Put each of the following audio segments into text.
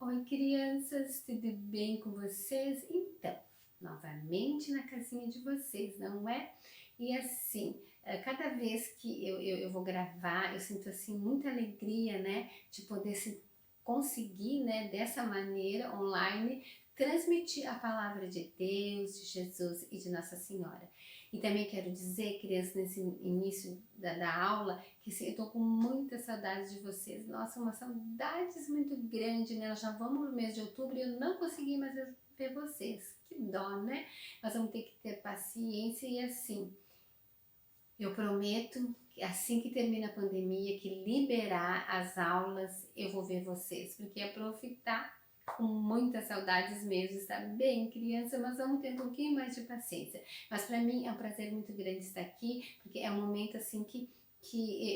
Oi, crianças, tudo bem com vocês? Então, novamente na casinha de vocês, não é? E assim, cada vez que eu vou gravar, eu sinto assim muita alegria, né, de poder conseguir, né, dessa maneira online, transmitir a palavra de Deus, de Jesus e de Nossa Senhora. E também quero dizer, crianças, nesse início da aula, que assim, eu tô com muita saudade de vocês. Nossa, uma saudades muito grande, né? Nós já vamos no mês de outubro e eu não consegui mais ver vocês. Que dó, né? Nós vamos ter que ter paciência e assim, eu prometo que assim que termina a pandemia, que liberar as aulas, eu vou ver vocês, porque a prof tá com muitas saudades mesmo, está bem criança, mas vamos ter um pouquinho mais de paciência. Mas para mim é um prazer muito grande estar aqui, porque é um momento assim que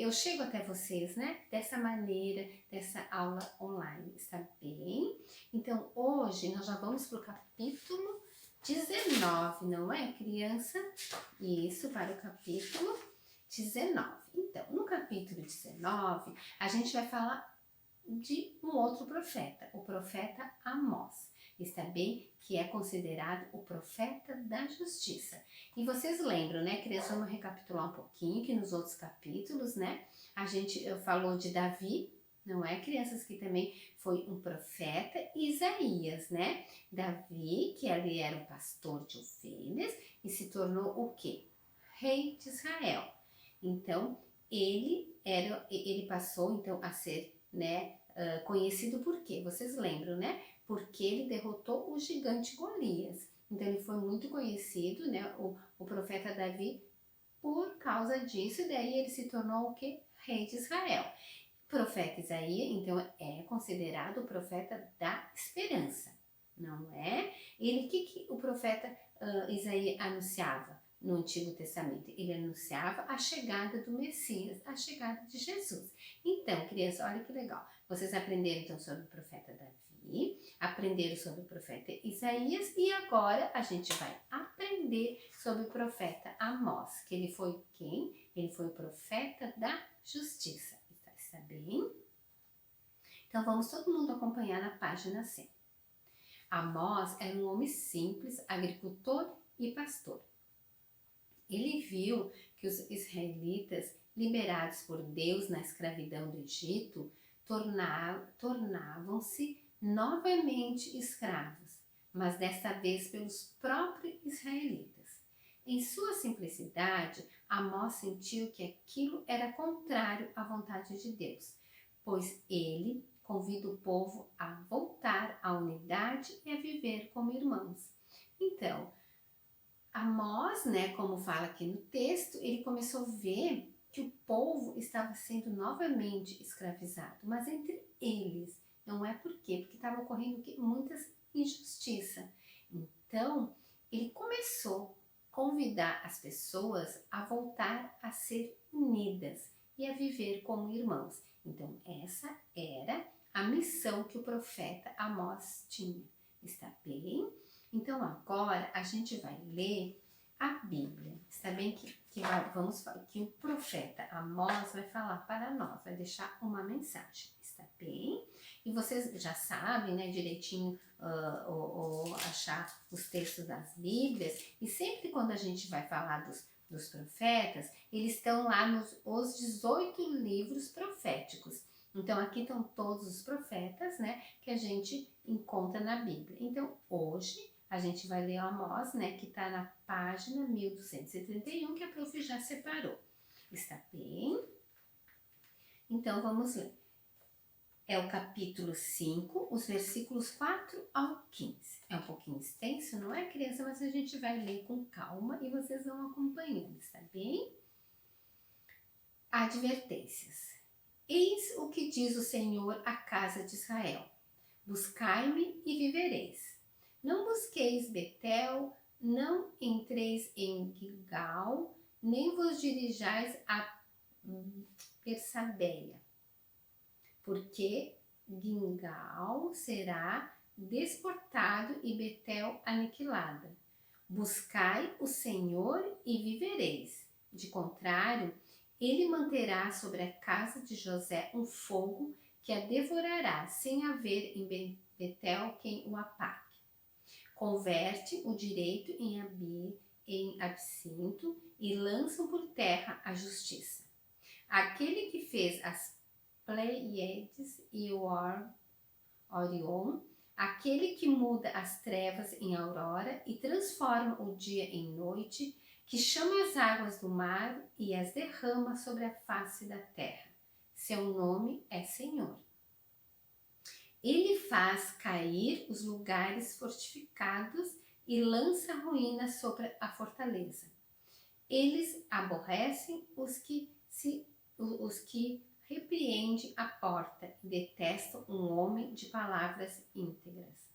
eu chego até vocês, né? Dessa maneira, dessa aula online, está bem? Então hoje nós já vamos para o capítulo 19, não é, criança? Isso, para o capítulo 19. Então, no capítulo 19, a gente vai falar de um outro profeta, o profeta Amós. Está bem que é considerado o profeta da justiça. E vocês lembram, né, crianças? Vamos recapitular um pouquinho que nos outros capítulos, né, a gente falou de Davi, não é, crianças, que também foi um profeta, e Isaías, né? Davi, que ali era um pastor de ovelhas e se tornou o quê? Rei de Israel. Então, ele passou então a ser, né, conhecido por quê? Vocês lembram, né? Porque ele derrotou o gigante Golias. Então ele foi muito conhecido, né, o profeta Davi, por causa disso, e daí ele se tornou o quê? Rei de Israel. O profeta Isaías, então, é considerado o profeta da esperança, não é? Ele, que o profeta Isaías anunciava no Antigo Testamento? Ele anunciava a chegada do Messias, a chegada de Jesus. Então, criança, olha que legal. Vocês aprenderam então sobre o profeta Davi, aprenderam sobre o profeta Isaías e agora a gente vai aprender sobre o profeta Amós, que ele foi quem? Ele foi o profeta da justiça. Está bem? Então vamos todo mundo acompanhar na página 100. Amós era um homem simples, agricultor e pastor. Ele viu que os israelitas, liberados por Deus na escravidão do Egito, tornavam-se novamente escravos, mas desta vez pelos próprios israelitas. Em sua simplicidade, Amós sentiu que aquilo era contrário à vontade de Deus, pois ele convida o povo a voltar à unidade e a viver como irmãos. Então, Amós, né, como fala aqui no texto, ele começou a ver que o povo estava sendo novamente escravizado, mas entre eles. Não é por quê? Porque estava ocorrendo muitas injustiças. Então, ele começou a convidar as pessoas a voltar a ser unidas e a viver como irmãos. Então, essa era a missão que o profeta Amós tinha. Está bem? Então agora a gente vai ler a Bíblia. Está bem que o profeta Amós vai falar para nós, vai deixar uma mensagem. Está bem? E vocês já sabem, né, direitinho achar os textos das Bíblias. E sempre quando a gente vai falar dos profetas, eles estão lá nos os 18 livros proféticos. Então aqui estão todos os profetas, né, que a gente encontra na Bíblia. Então hoje a gente vai ler Amós, né, que está na página 1231, que a prof já separou. Está bem? Então vamos ler. É o capítulo 5, os versículos 4 ao 15. É um pouquinho extenso, não é, criança? Mas a gente vai ler com calma e vocês vão acompanhando, está bem? Advertências. Eis o que diz o Senhor à casa de Israel: buscai-me e vivereis. Não busqueis Betel, não entreis em Gilgal, nem vos dirijais a Bersabeia, porque Gilgal será desportado e Betel aniquilada. Buscai o Senhor e vivereis. De contrário, ele manterá sobre a casa de José um fogo que a devorará, sem haver em Betel quem o apague. Converte o direito em absinto e lançam por terra a justiça. Aquele que fez as Pleiades e o Orion, aquele que muda as trevas em aurora e transforma o dia em noite, que chama as águas do mar e as derrama sobre a face da terra. Seu nome é Senhor. Ele faz cair os lugares fortificados e lança ruína sobre a fortaleza. Eles aborrecem os que repreende a porta e detestam um homem de palavras íntegras.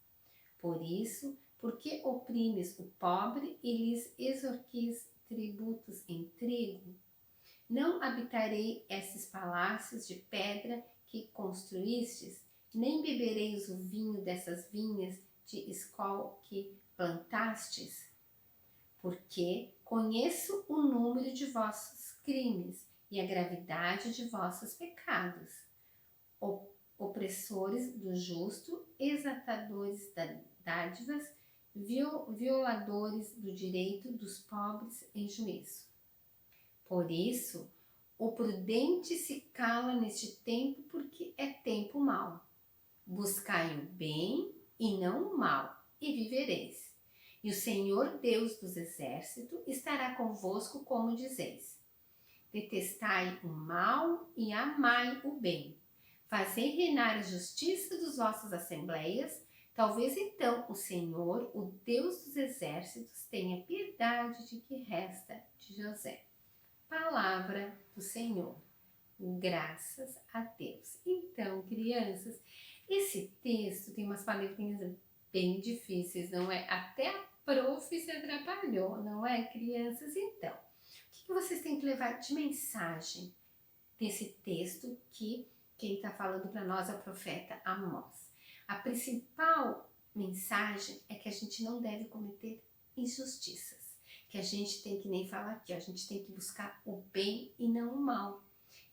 Por isso, porque oprimes o pobre e lhes extorquis tributos em trigo? Não habitarei esses palácios de pedra que construístes, nem bebereis o vinho dessas vinhas de escol que plantastes? Porque conheço o número de vossos crimes e a gravidade de vossos pecados. Opressores do justo, exaltadores das dádivas, violadores do direito dos pobres em juízo. Por isso, o prudente se cala neste tempo, porque é tempo mau. Buscai o bem e não o mal, e vivereis. E o Senhor Deus dos exércitos estará convosco, como dizeis. Detestai o mal e amai o bem. Fazei reinar a justiça dos vossas assembleias. Talvez então o Senhor, o Deus dos exércitos, tenha piedade de que resta de José. Palavra do Senhor. Graças a Deus. Então, crianças, esse texto tem umas palavrinhas bem difíceis, não é? Até a prof se atrapalhou, não é, crianças? Então, o que vocês têm que levar de mensagem desse texto que quem está falando para nós é o profeta Amós? A principal mensagem é que a gente não deve cometer injustiças, que a gente tem que nem falar aqui, a gente tem que buscar o bem e não o mal.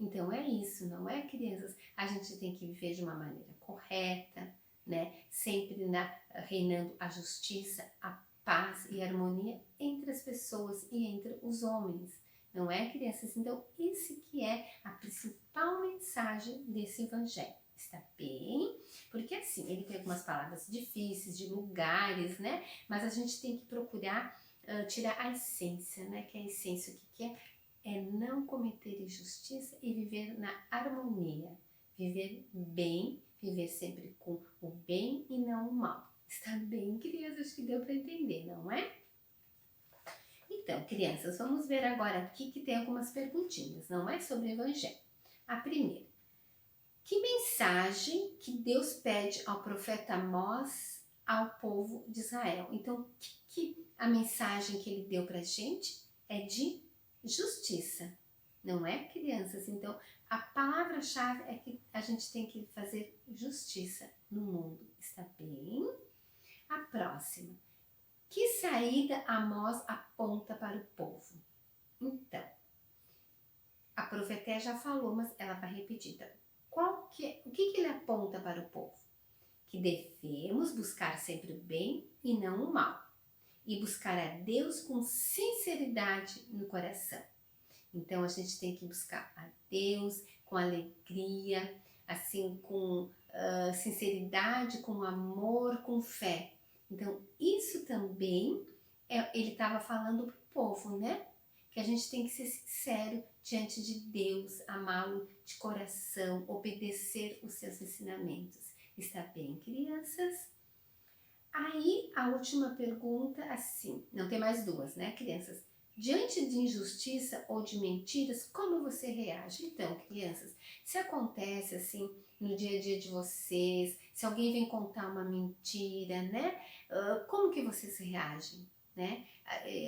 Então é isso, não é, crianças? A gente tem que viver de uma maneira correta, né? Sempre reinando a justiça, a paz e a harmonia entre as pessoas e entre os homens. Não é, crianças? Então, esse que é a principal mensagem desse evangelho. Está bem? Porque assim, ele tem algumas palavras difíceis, de lugares, né? Mas a gente tem que procurar tirar a essência, né? Que a essência, o que é? É não cometer injustiça e viver na harmonia. Viver bem, viver sempre com o bem e não o mal. Está bem, crianças? Acho que deu para entender, não é? Então, crianças, vamos ver agora aqui que tem algumas perguntinhas, não é? Sobre o evangelho. A primeira. Que mensagem que Deus pede ao profeta Amós ao povo de Israel? Então, a mensagem que ele deu para a gente é de justiça, não é, crianças? Então, a palavra-chave é que a gente tem que fazer justiça no mundo. Está bem? A próxima. Que saída Amós aponta para o povo? Então, a profeté já falou, mas ela vai repetir. Então, o que ele aponta para o povo? Que devemos buscar sempre o bem e não o mal. E buscar a Deus com sinceridade no coração. Então, a gente tem que buscar a Deus com alegria, assim, com sinceridade, com amor, com fé. Então, isso também, ele estava falando para o povo, né? Que a gente tem que ser sincero diante de Deus, amá-lo de coração, obedecer os seus ensinamentos. Está bem, crianças? Aí, a última pergunta, assim, não tem mais duas, né, crianças? Diante de injustiça ou de mentiras, como você reage? Então, crianças, se acontece assim no dia a dia de vocês, se alguém vem contar uma mentira, né? Como que vocês reagem, né?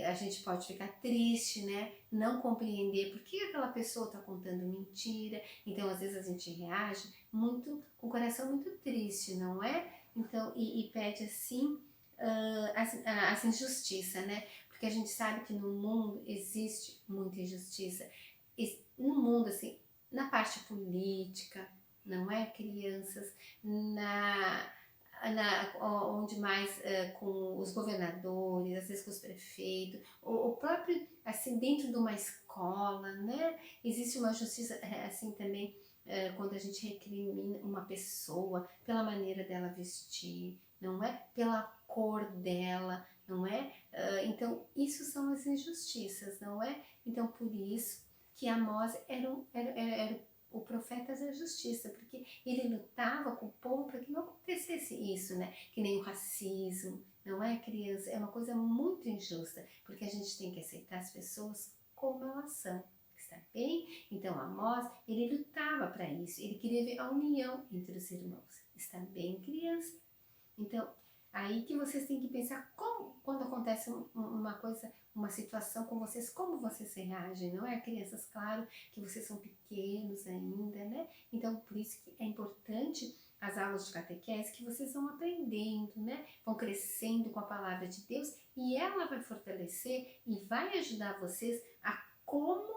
A gente pode ficar triste, né? Não compreender por que aquela pessoa está contando mentira. Então, às vezes a gente reage muito, com o coração muito triste, não é? Então, e pede assim as injustiças, né? Porque a gente sabe que no mundo existe muita injustiça. No mundo, assim, na parte política, não é, crianças, onde mais com os governadores, às vezes com os prefeitos, o próprio, assim, dentro de uma escola, né, existe uma justiça, assim, também, quando a gente recrimina uma pessoa pela maneira dela vestir, não é? Pela cor dela, não é? Então, isso são as injustiças, não é? Então, por isso que Amós era o profeta da justiça, porque ele lutava com o povo para que não acontecesse isso, né? Que nem o racismo, não é, criança? É uma coisa muito injusta, porque a gente tem que aceitar as pessoas como elas são, está bem? Então, Amós, ele lutava para isso, ele queria ver a união entre os irmãos, está bem, criança? Então, aí que vocês têm que pensar como, quando acontece uma coisa, uma situação com vocês, como vocês reagem, não é? Crianças, claro que vocês são pequenos ainda, né? Então, por isso que é importante as aulas de catequese, que vocês vão aprendendo, né? Vão crescendo com a palavra de Deus e ela vai fortalecer e vai ajudar vocês a como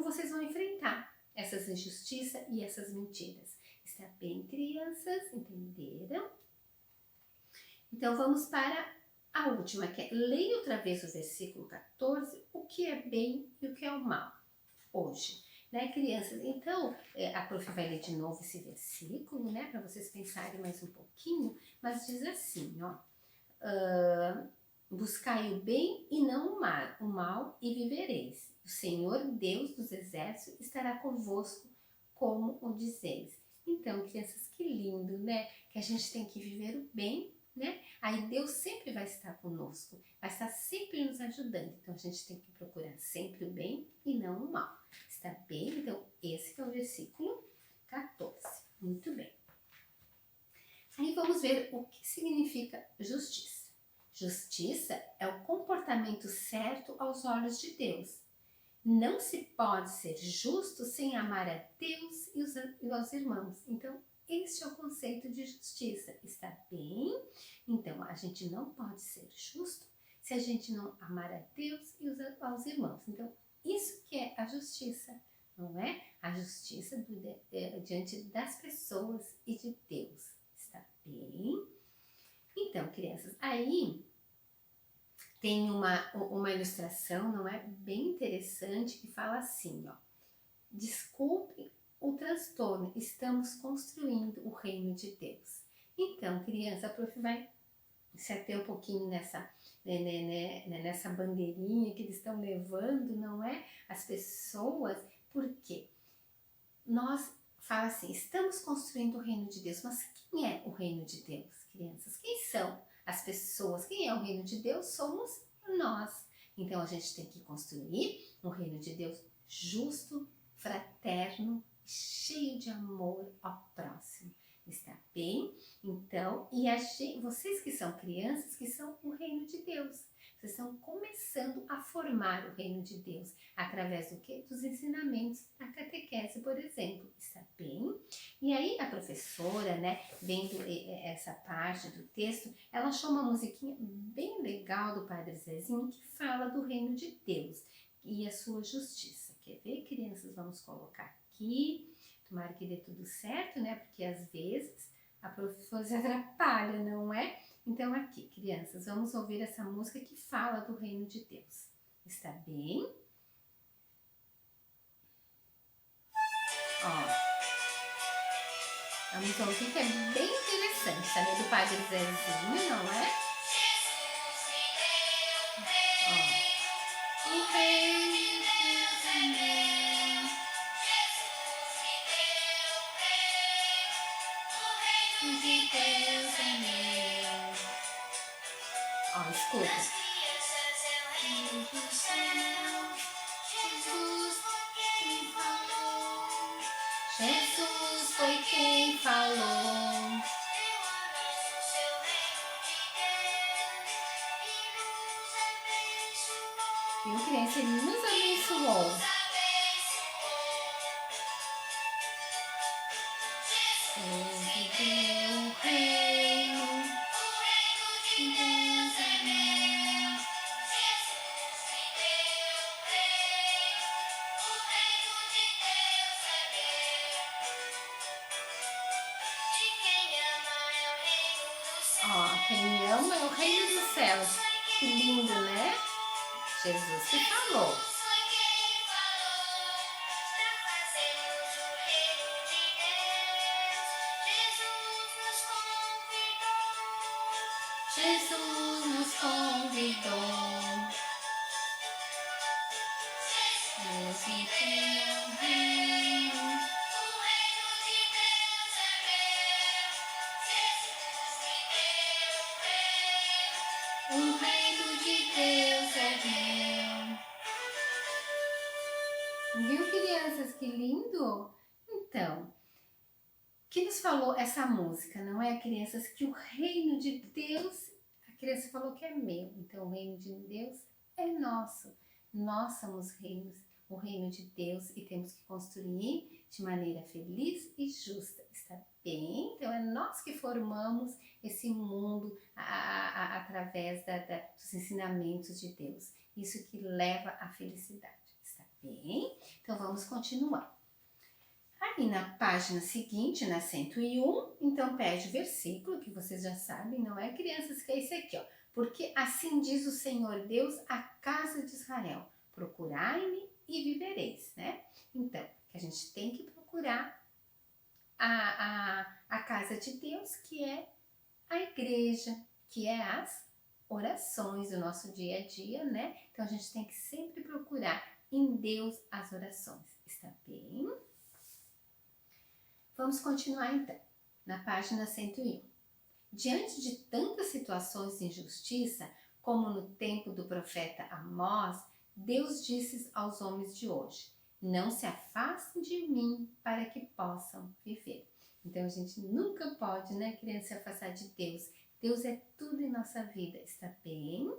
vocês vão enfrentar essas injustiças e essas mentiras. Está bem, crianças? Entenderam? Então, vamos para a última, que é leia outra vez o versículo 14, o que é bem e o que é o mal, hoje. Né, crianças? Então, a prof vai ler de novo esse versículo, né, para vocês pensarem mais um pouquinho, mas diz assim, ó, buscai o bem e não o mal e vivereis. O Senhor Deus dos exércitos estará convosco, como o dizeis. Então, crianças, que lindo, né? Que a gente tem que viver o bem, né? Aí Deus sempre vai estar conosco, vai estar sempre nos ajudando. Então, a gente tem que procurar sempre o bem e não o mal. Está bem? Então, esse é o versículo 14. Muito bem. Aí vamos ver o que significa justiça. Justiça é o comportamento certo aos olhos de Deus. Não se pode ser justo sem amar a Deus e aos irmãos. Então, este é o conceito de justiça. Está bem? Então, a gente não pode ser justo se a gente não amar a Deus e aos irmãos. Então, isso que é a justiça, não é? A justiça diante das pessoas e de Deus. Está bem? Então, crianças, aí tem uma ilustração, não é? Bem interessante, que fala assim, ó. Desculpe o transtorno, estamos construindo o reino de Deus. Então, criança, a prof vai se ater um pouquinho nessa bandeirinha que eles estão levando, não é? As pessoas, porque nós fala assim, estamos construindo o reino de Deus, mas quem é o reino de Deus, crianças? Quem são as pessoas? Quem é o reino de Deus? Somos nós. Então a gente tem que construir um reino de Deus justo, fraterno, cheio de amor ao próximo. Está bem? Então, vocês que são crianças, que são o reino de Deus. Vocês estão começando a formar o reino de Deus através do quê? Dos ensinamentos da catequese, por exemplo. Está bem? E aí a professora, né, vendo essa parte do texto, ela achou uma musiquinha bem legal do Padre Zezinho que fala do reino de Deus e a sua justiça. Quer ver, crianças? Vamos colocar aqui. Tomara que dê tudo certo, né? Porque às vezes a professora se atrapalha, não é? Então aqui, crianças, vamos ouvir essa música que fala do reino de Deus. Está bem? Ó, vamos ouvir que é bem interessante. Também do Padre Zezinho, não é? Ó, o reino de Deus é meu. De Deus é meu. Ó, escuta. Do céu, Jesus quem falou. Jesus foi quem falou. Viu, criança? Ele nos abençoou. Ele deu o reino de Deus é meu. reunião é o reino dos céus. Que lindo, né? Jesus que falou. Jesus nos convidou. Deus me tem um reino. O reino de Deus é meu. Jesus me deu um reino. O reino de Deus é meu. Viu, crianças, que lindo? Então, que nos falou essa música, não é, crianças? Que o reino de Deus, a criança falou que é meu, então o reino de Deus é nosso. Nós somos o reino de Deus e temos que construir de maneira feliz e justa, está bem? Então é nós que formamos esse mundo através dos ensinamentos de Deus. Isso que leva à felicidade, está bem? Então vamos continuar. Aí na página seguinte, na 101, então pede o versículo, que vocês já sabem, não é, crianças? Que é esse aqui, ó. Porque assim diz o Senhor Deus à casa de Israel: procurai-me e vivereis, né? Então, que a gente tem que procurar a casa de Deus, que é a igreja, que é as orações do nosso dia a dia, né? Então a gente tem que sempre procurar em Deus as orações, está bem? Vamos continuar então, na página 101. Diante de tantas situações de injustiça, como no tempo do profeta Amós, Deus disse aos homens de hoje: não se afastem de mim para que possam viver. Então a gente nunca pode, né, criança, se afastar de Deus. Deus é tudo em nossa vida, está bem?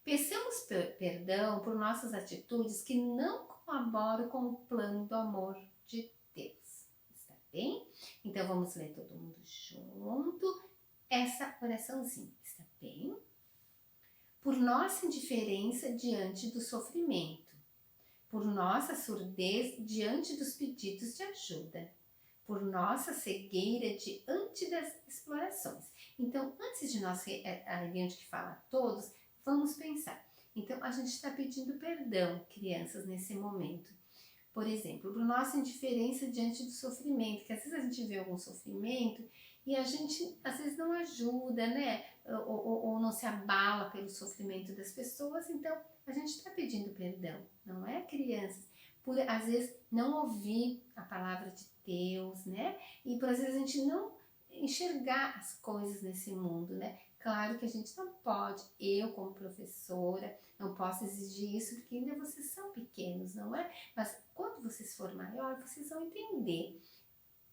Peçamos perdão por nossas atitudes que não colaboram com o plano do amor de Deus. Bem? Então vamos ler todo mundo junto essa oraçãozinha, está bem? Por nossa indiferença diante do sofrimento, por nossa surdez diante dos pedidos de ajuda, por nossa cegueira diante das explorações. Então, antes de nós irmos que fala todos, vamos pensar. Então, a gente está pedindo perdão, crianças, nesse momento. Por exemplo, por nossa indiferença diante do sofrimento, que às vezes a gente vê algum sofrimento e a gente às vezes não ajuda, né? Ou não se abala pelo sofrimento das pessoas, então a gente está pedindo perdão, não é, crianças? Por às vezes não ouvir a palavra de Deus, né? E por às vezes a gente não enxergar as coisas nesse mundo, né? Claro que a gente não pode, eu como professora, não posso exigir isso porque ainda vocês são pequenos, não é? Mas quando vocês forem maior, vocês vão entender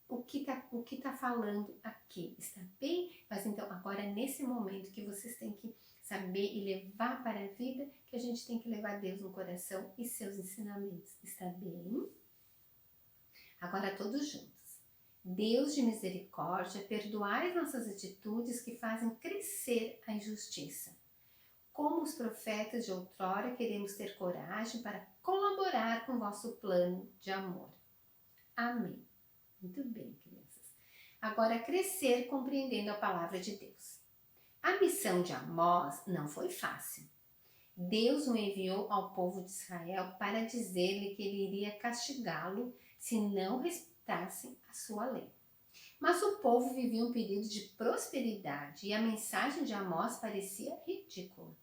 o que tá falando aqui, está bem? Mas então agora é nesse momento que vocês têm que saber e levar para a vida, que a gente tem que levar Deus no coração e seus ensinamentos, está bem? Agora todos juntos. Deus de misericórdia, perdoai nossas atitudes que fazem crescer a injustiça. Como os profetas de outrora, queremos ter coragem para colaborar com o vosso plano de amor. Amém. Muito bem, crianças. Agora, crescer compreendendo a palavra de Deus. A missão de Amós não foi fácil. Deus o enviou ao povo de Israel para dizer-lhe que ele iria castigá-lo se não respeitassem a sua lei. Mas o povo vivia um período de prosperidade e a mensagem de Amós parecia ridícula.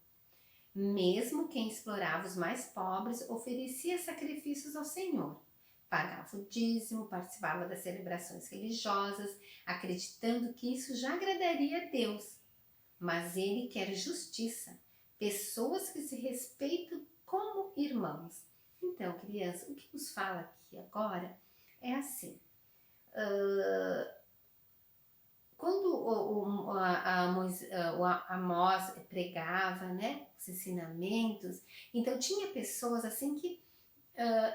Mesmo quem explorava os mais pobres oferecia sacrifícios ao Senhor. Pagava o dízimo, participava das celebrações religiosas, acreditando que isso já agradaria a Deus. Mas ele quer justiça, pessoas que se respeitam como irmãos. Então, criança, o que nos fala aqui agora é assim. Quando o Amós pregava, né, os ensinamentos, então tinha pessoas assim que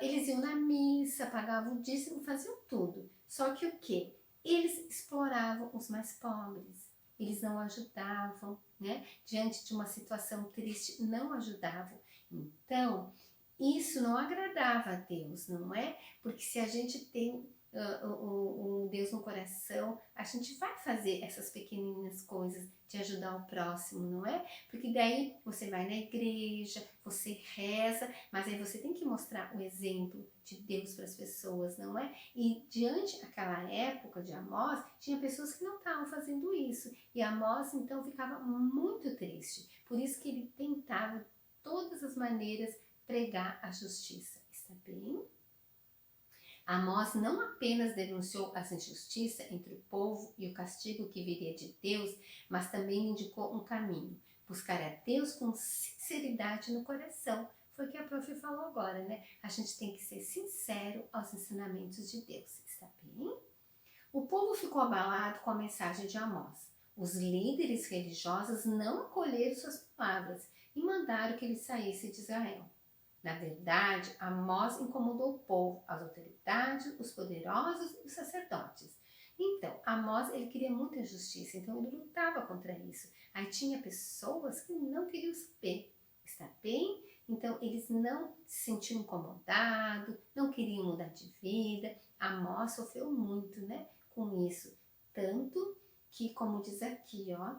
eles iam na missa, pagavam o dízimo, faziam tudo. Só que o quê? Eles exploravam os mais pobres. Eles não ajudavam, né? Diante de uma situação triste, não ajudavam. Então, isso não agradava a Deus, não é? Porque se a gente tem um Deus no coração, a gente vai fazer essas pequeninas coisas de ajudar o próximo, não é? Porque daí você vai na igreja, você reza, mas aí você tem que mostrar o exemplo de Deus para as pessoas, não é? E diante daquela época de Amós, tinha pessoas que não estavam fazendo isso. E Amós então ficava muito triste. Por isso que ele tentava de todas as maneiras pregar a justiça. Está bem? Amós não apenas denunciou as injustiças entre o povo e o castigo que viria de Deus, mas também indicou um caminho: buscar a Deus com sinceridade no coração. Foi o que a prof falou agora, né? A gente tem que ser sincero aos ensinamentos de Deus, está bem? O povo ficou abalado com a mensagem de Amós. Os líderes religiosos não acolheram suas palavras e mandaram que ele saísse de Israel. Na verdade, Amós incomodou o povo, as autoridades, os poderosos e os sacerdotes. Então, Amós, ele queria muita justiça, então ele lutava contra isso. Aí tinha pessoas que não queriam saber, está bem? Então, eles não se sentiam incomodados, não queriam mudar de vida. Amós sofreu muito, né, com isso. Tanto que, como diz aqui, ó,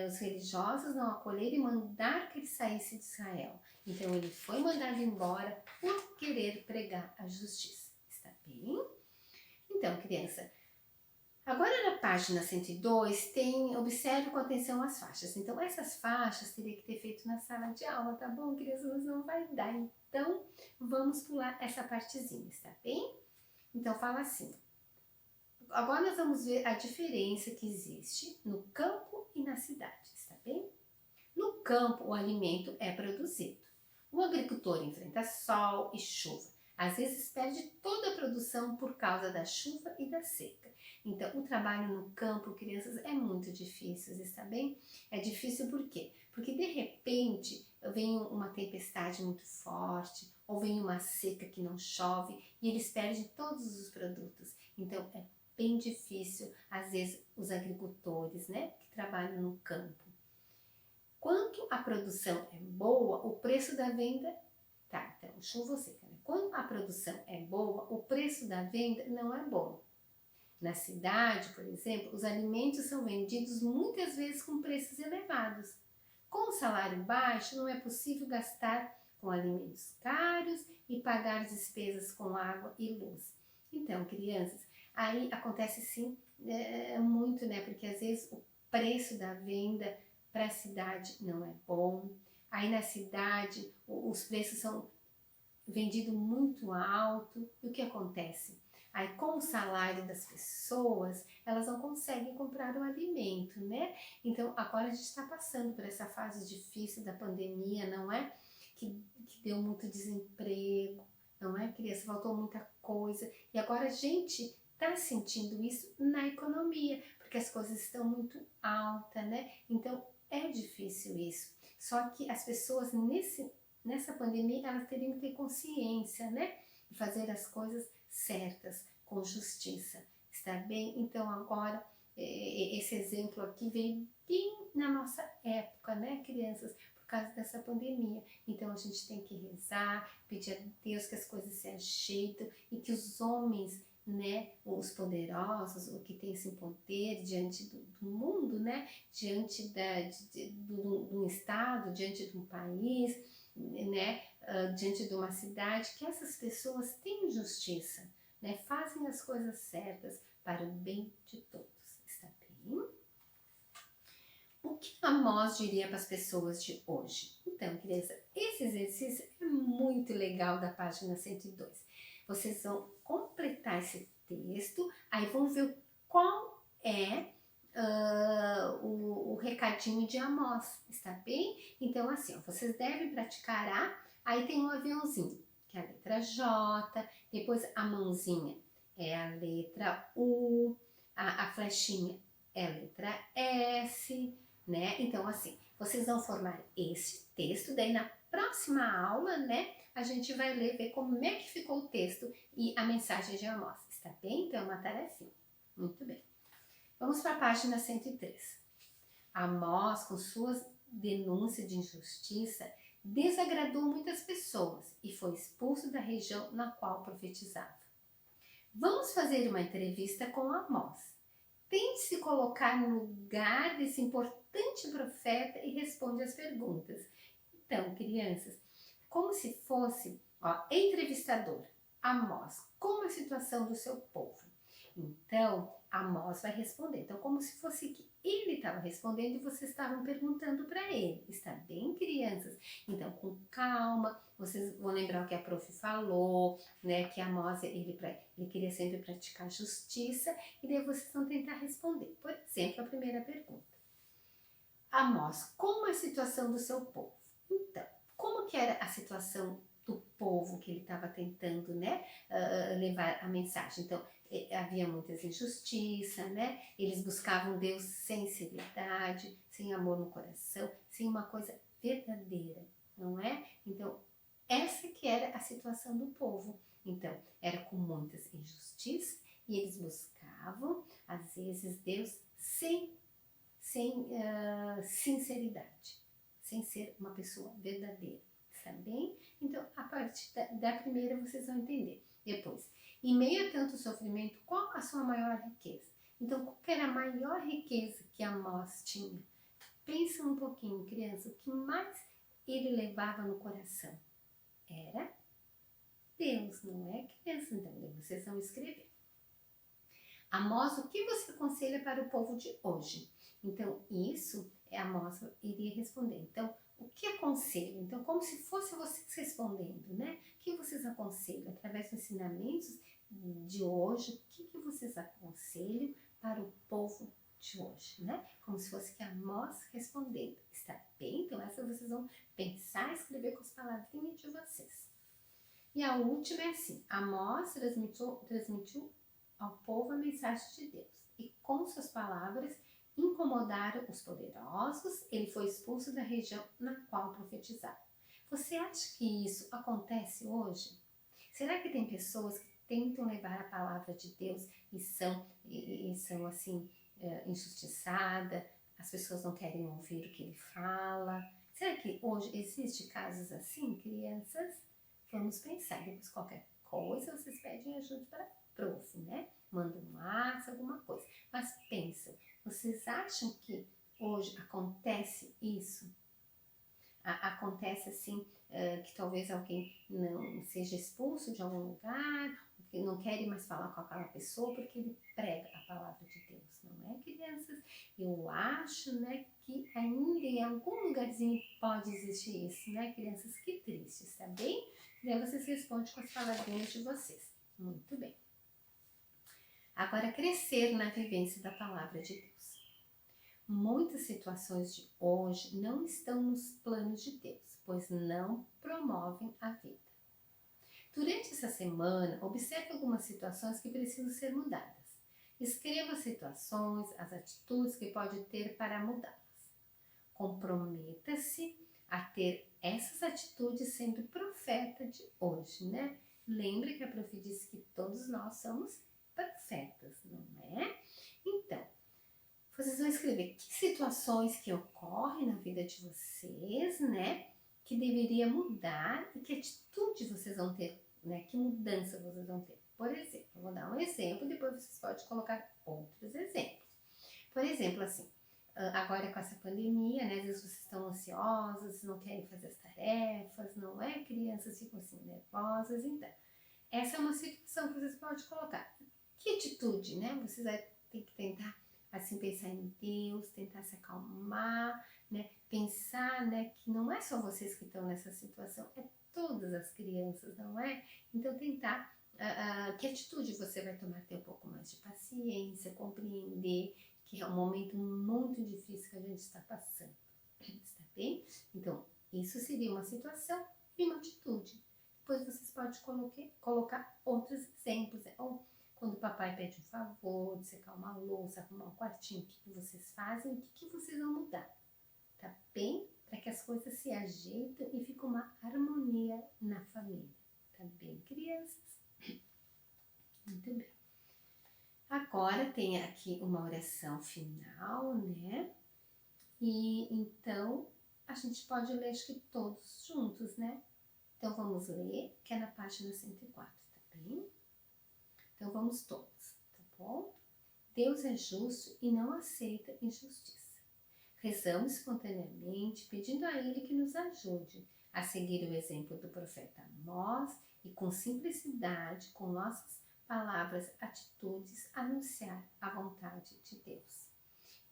os religiosos não acolheram e mandaram que ele saísse de Israel. Então ele foi mandado embora por querer pregar a justiça. Está bem? Então, criança, agora na página 102 observe com atenção as faixas. Então essas faixas teria que ter feito na sala de aula, tá bom, criança? Mas não vai dar. Então vamos pular essa partezinha, está bem? Então fala assim. Agora nós vamos ver a diferença que existe no campo e na cidade, está bem? No campo o alimento é produzido. O agricultor enfrenta sol e chuva. Às vezes perde toda a produção por causa da chuva e da seca. Então, o trabalho no campo, crianças, é muito difícil, está bem? É difícil por quê? Porque de repente vem uma tempestade muito forte, ou vem uma seca que não chove e eles perdem todos os produtos. Então, é bem difícil, às vezes, os agricultores, né, que trabalham no campo. Quando a produção é boa, o preço da venda... Tá, então, chuva ou seca, né? Quando a produção é boa, o preço da venda não é bom. Na cidade, por exemplo, os alimentos são vendidos muitas vezes com preços elevados. Com o salário baixo, não é possível gastar com alimentos caros e pagar despesas com água e luz. Então, crianças, aí acontece sim muito, né? Porque às vezes o preço da venda para a cidade não é bom. Aí na cidade os preços são vendidos muito alto. E o que acontece? Aí com o salário das pessoas, elas não conseguem comprar o alimento, né? Então agora a gente está passando por essa fase difícil da pandemia, não é? Que deu muito desemprego, não é, criança? Faltou muita coisa. E agora a gente está sentindo isso na economia, porque as coisas estão muito altas, né? Então é difícil isso. Só que as pessoas nessa pandemia, elas teriam que ter consciência, né? E fazer as coisas certas, com justiça. Está bem? Então agora, esse exemplo aqui veio bem na nossa época, né, crianças? Por causa dessa pandemia. Então a gente tem que rezar, pedir a Deus que as coisas se ajeitem e que os homens, né, os poderosos, o que tem esse poder diante do mundo, né, diante do estado, diante de um país, né, diante de uma cidade, que essas pessoas tenham justiça, né, fazem as coisas certas para o bem de todos. Está bem? O que Amós diria para as pessoas de hoje? Então, criança, esse exercício é muito legal da página 102. Vocês vão completar esse texto, aí vão ver qual é o recadinho de Amós, está bem? Então, assim, ó, vocês devem praticar aí tem um aviãozinho, que é a letra J, depois a mãozinha é a letra U, a flechinha é a letra S, né? Então, assim, vocês vão formar esse texto, daí na próxima aula, né, a gente vai ler, ver como é que ficou o texto e a mensagem de Amós, está bem? Então, é uma tarefinha. Muito bem. Vamos para a página 103. Amós, com suas denúncias de injustiça, desagradou muitas pessoas e foi expulso da região na qual profetizava. Vamos fazer uma entrevista com Amós. Tente se colocar no lugar desse importante profeta e responde as perguntas. Então, crianças, como se fosse, entrevistador, Amós, como a situação do seu povo? Então, Amós vai responder. Então, como se fosse que ele estava respondendo e vocês estavam perguntando para ele. Está bem, crianças? Então, com calma, vocês vão lembrar o que a prof falou, né? Que Amós, ele queria sempre praticar justiça, e daí vocês vão tentar responder. Por exemplo, a primeira pergunta. Amós, como é a situação do seu povo? Então, como que era a situação do povo que ele estava tentando, né, levar a mensagem? Então, havia muitas injustiças, né? Eles buscavam Deus sem seriedade, sem amor no coração, sem uma coisa verdadeira, não é? Então, essa que era a situação do povo. Então, era com muitas injustiças e eles buscavam, às vezes, Deus sem sinceridade, sem ser uma pessoa verdadeira, está bem? Então, a partir da primeira vocês vão entender. Depois, em meio a tanto sofrimento, qual a sua maior riqueza? Então, qual era a maior riqueza que Amós tinha? Pensa um pouquinho, criança, o que mais ele levava no coração? Era Deus, não é, criança? Então, vocês vão escrever. Amós, o que você aconselha para o povo de hoje? Então, isso Amós iria responder. Então, o que aconselho? Então, como se fosse vocês respondendo, né? O que vocês aconselham? Através dos ensinamentos de hoje, o que vocês aconselham para o povo de hoje, né? Como se fosse que Amós respondendo. Está bem? Então, essa vocês vão pensar e escrever com as palavrinhas de vocês. E a última é assim: Amós transmitiu ao povo a mensagem de Deus, e com suas palavras incomodaram os poderosos. Ele foi expulso da região na qual profetizava. Você acha que isso acontece hoje? Será que tem pessoas que tentam levar a palavra de Deus e são assim, injustiçadas? As pessoas não querem ouvir o que ele fala? Será que hoje existe casos assim, crianças? Vamos pensar. Depois, qualquer coisa, vocês pedem ajuda para a prof, né? Manda um WhatsApp, alguma coisa. Mas pensam, vocês acham que hoje acontece isso? Acontece assim, que talvez alguém não seja expulso de algum lugar, que não quer mais falar com aquela pessoa porque ele prega a palavra de Deus, não é, crianças? Eu acho, né, que ainda em algum lugarzinho pode existir isso, né, crianças? Que triste, está bem? E aí vocês respondem com as palavrinhas de vocês. Muito bem. Agora, crescer na vivência da palavra de Deus. Muitas situações de hoje não estão nos planos de Deus, pois não promovem a vida. Durante essa semana, observe algumas situações que precisam ser mudadas. Escreva as situações, as atitudes que pode ter para mudá-las. Comprometa-se a ter essas atitudes sendo profeta de hoje, né? Lembre que a prof disse que todos nós somos profetas, não é? Então, vocês vão escrever que situações que ocorrem na vida de vocês, né? Que deveria mudar e que atitude vocês vão ter, né? Que mudança vocês vão ter. Por exemplo, eu vou dar um exemplo, depois vocês podem colocar outros exemplos. Por exemplo, assim, agora com essa pandemia, né? Às vezes vocês estão ansiosas, não querem fazer as tarefas, não é? Crianças ficam assim nervosas, então. Essa é uma situação que vocês podem colocar. Que atitude, né? Vocês vão ter que tentar, assim, pensar em Deus, tentar se acalmar, né? Pensar, né, que não é só vocês que estão nessa situação, é todas as crianças, não é? Então, tentar, que atitude você vai tomar? Ter um pouco mais de paciência, compreender que é um momento muito difícil que a gente está passando, está bem? Então, isso seria uma situação e uma atitude. Depois vocês podem colocar outros exemplos, né? Ou quando o papai pede um favor, de secar uma louça, arrumar um quartinho, o que vocês fazem, o que vocês vão mudar, tá bem? Para que as coisas se ajeitem e fique uma harmonia na família, tá bem, crianças? Muito bem. Agora tem aqui uma oração final, né? E então a gente pode ler, acho que todos juntos, né? Então vamos ler, que é na página 104, tá bem? Então vamos todos, tá bom? Deus é justo e não aceita injustiça. Rezamos espontaneamente, pedindo a Ele que nos ajude a seguir o exemplo do profeta Amós e com simplicidade, com nossas palavras, atitudes, anunciar a vontade de Deus.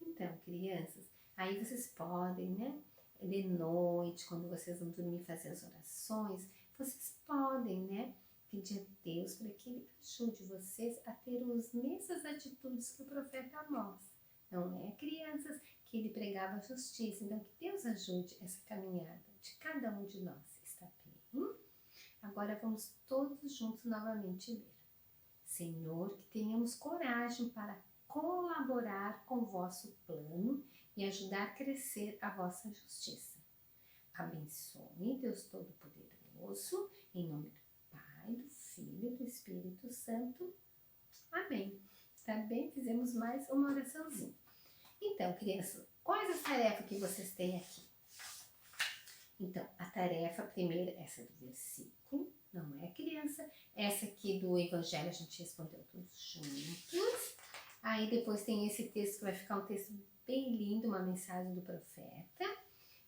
Então, crianças, aí vocês podem, né, de noite, quando vocês vão dormir, fazer as orações, vocês podem, né, pedir a Deus para que Ele ajude vocês a ter as mesmas atitudes que o profeta Amós. Não é, crianças, que ele pregava a justiça. Então, que Deus ajude essa caminhada de cada um de nós, está bem? Agora vamos todos juntos novamente ler. Senhor, que tenhamos coragem para colaborar com o vosso plano e ajudar a crescer a vossa justiça. Abençoe, Deus Todo-Poderoso, em nome do Pai, do Filho e do Espírito Santo. Amém. Tá bem? Fizemos mais uma oraçãozinha. Então, crianças, quais as tarefas que vocês têm aqui? Então, a tarefa primeira, essa do versículo, não é, criança? Essa aqui do Evangelho a gente respondeu todos juntos. Aí depois tem esse texto que vai ficar um texto bem lindo, uma mensagem do profeta.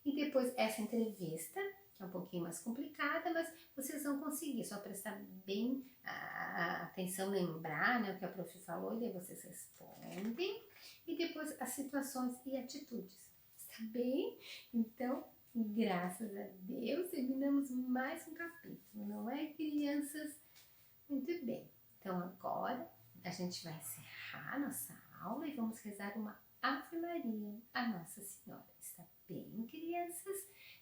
E depois essa entrevista, que é um pouquinho mais complicada, mas vocês vão conseguir, só prestar bem a atenção, lembrar, né, o que a prof falou, e daí vocês respondem. E depois as situações e atitudes, está bem? Então, graças a Deus, terminamos mais um capítulo, não é, crianças? Muito bem. Então, agora a gente vai encerrar a nossa aula e vamos rezar uma Ave Maria a Nossa Senhora. Está bem, crianças?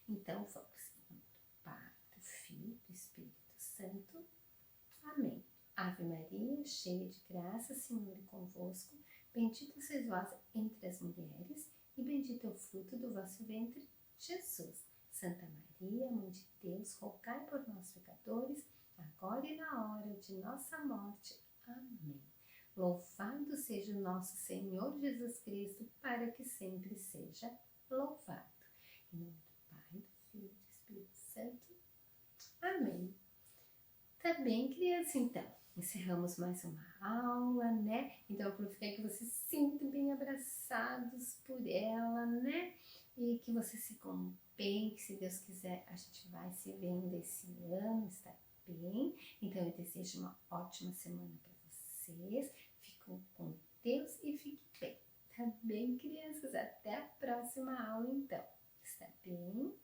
Então, vamos. Em nome do Pai, do Filho e do Espírito Santo. Amém. Ave Maria, cheia de graça, Senhor é convosco. Bendita sois vós entre as mulheres e bendito é o fruto do vosso ventre, Jesus. Santa Maria, Mãe de Deus, rogai por nós pecadores, agora e na hora de nossa morte. Amém. Louvado seja o nosso Senhor Jesus Cristo, para que sempre seja louvado. Em nome do Pai, do Filho e do Espírito Santo. Amém. Tá bem, criança? Então, encerramos mais uma aula, né? Então, eu quero que vocês se sintam bem abraçados por ela, né? E que vocês se bem, que se Deus quiser, a gente vai se vendo esse ano, está bem? Então, eu desejo uma ótima semana para vocês. Fiquem com Deus e fiquem bem. Tá bem, crianças? Até a próxima aula, então. Está bem?